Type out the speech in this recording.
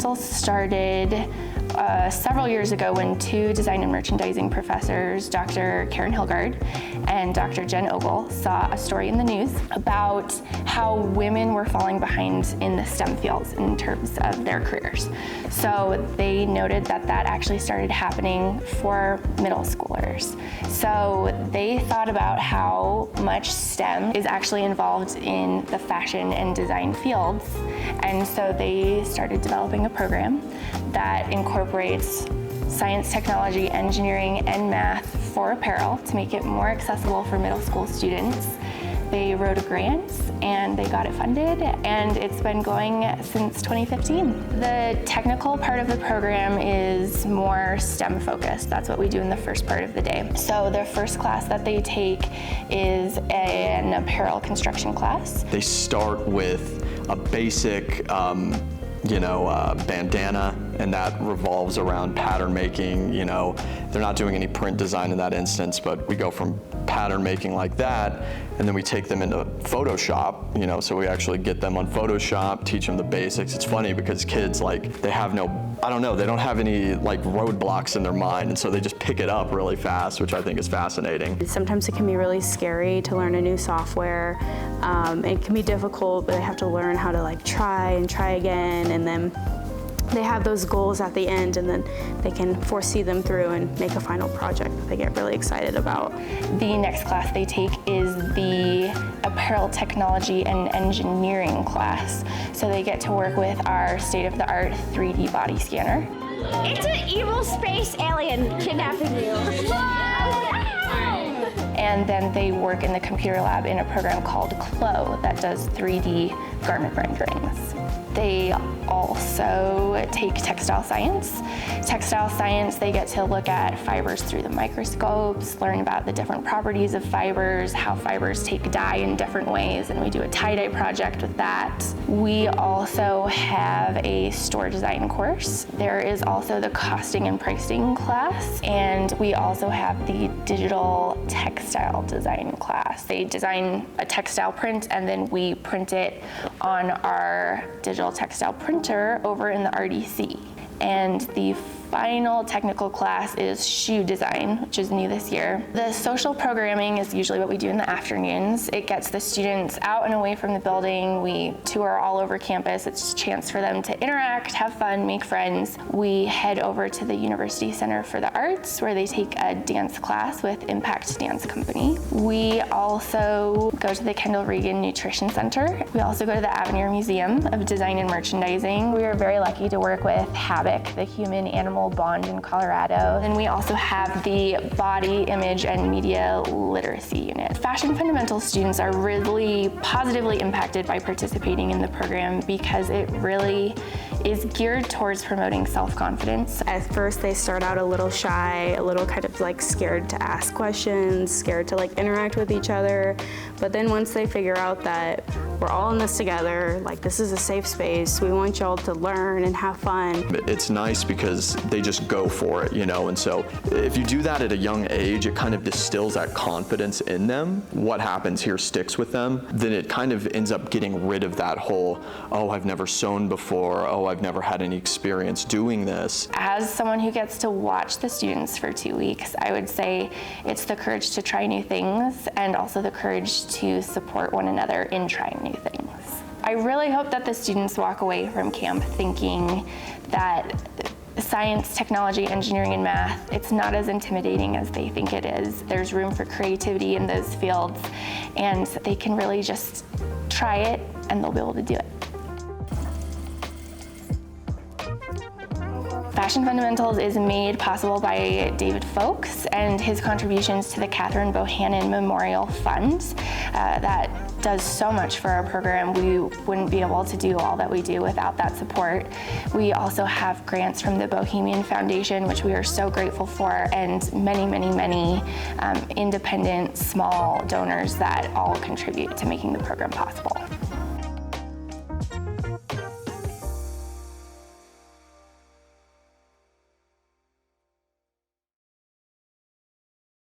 Fundamentals started several years ago when two design and merchandising professors, Dr. Karen Hilgard and Dr. Jen Ogle, saw a story in the news about how women were falling behind in the STEM fields in terms of their careers. So they noted that that actually started happening for middle schoolers. So they thought about how much STEM is actually involved in the fashion and design fields, and so they started developing a program that incorporates science, technology, engineering, and math for apparel to make it more accessible for middle school students. They wrote a grant and they got it funded, and it's been going since 2015. The technical part of the program is more STEM focused. That's what we do in the first part of the day. So the first class that they take is an apparel construction class. They start with a basic bandana, and that revolves around pattern making. They're not doing any print design in that instance, but we go from pattern making like that, and then we take them into Photoshop, so we actually get them on Photoshop, teach them the basics. It's funny because kids, they have they don't have any roadblocks in their mind, and so they just pick it up really fast, which I think is fascinating. Sometimes it can be really scary to learn a new software. It can be difficult, but they have to learn how to try and try again, and then they have those goals at the end, and then they can foresee them through and make a final project that they get really excited about. The next class they take is the apparel technology and engineering class. So they get to work with our state-of-the-art 3D body scanner. It's an evil space alien kidnapping you. And then they work in the computer lab in a program called CLO that does 3D garment renderings. They also take textile science. Textile science, they get to look at fibers through the microscopes, learn about the different properties of fibers, how fibers take dye in different ways, and we do a tie-dye project with that. We also have a store design course. There is also the costing and pricing class, and we also have the digital textile design class. They design a textile print, and then we print it on our digital textile printer over in the RDC. And the final technical class is shoe design, which is new this year. The social programming is usually what we do in the afternoons. It gets the students out and away from the building. We tour all over campus. It's a chance for them to interact, have fun, make friends. We head over to the University Center for the Arts, where they take a dance class with Impact Dance Company. We also go to the Kendall Regan Nutrition Center. We also go to the Avenir Museum of Design and Merchandising. We are very lucky to work with HABIC, the Human-Animal Bond in Colorado. And we also have the Body Image and Media Literacy Unit. Fashion Fundamentals students are really positively impacted by participating in the program because it really is geared towards promoting self-confidence. At first they start out a little shy, a little kind of scared to ask questions, scared to interact with each other. But then once they figure out that we're all in this together, this is a safe space, we want y'all to learn and have fun. It's nice because they just go for it, and so if you do that at a young age, it kind of distills that confidence in them. What happens here sticks with them. Then it kind of ends up getting rid of that whole, oh, I've never sewn before, oh, I've never had any experience doing this. As someone who gets to watch the students for 2 weeks, I would say it's the courage to try new things and also the courage to support one another in trying new things. I really hope that the students walk away from camp thinking that science, technology, engineering, and math, it's not as intimidating as they think it is. There's room for creativity in those fields, and they can really just try it and they'll be able to do it. Fashion Fundamentals is made possible by David Folks and his contributions to the Catherine Bohannon Memorial Fund. That does so much for our program. We wouldn't be able to do all that we do without that support. We also have grants from the Bohemian Foundation, which we are so grateful for, and many, many, many independent, small donors that all contribute to making the program possible.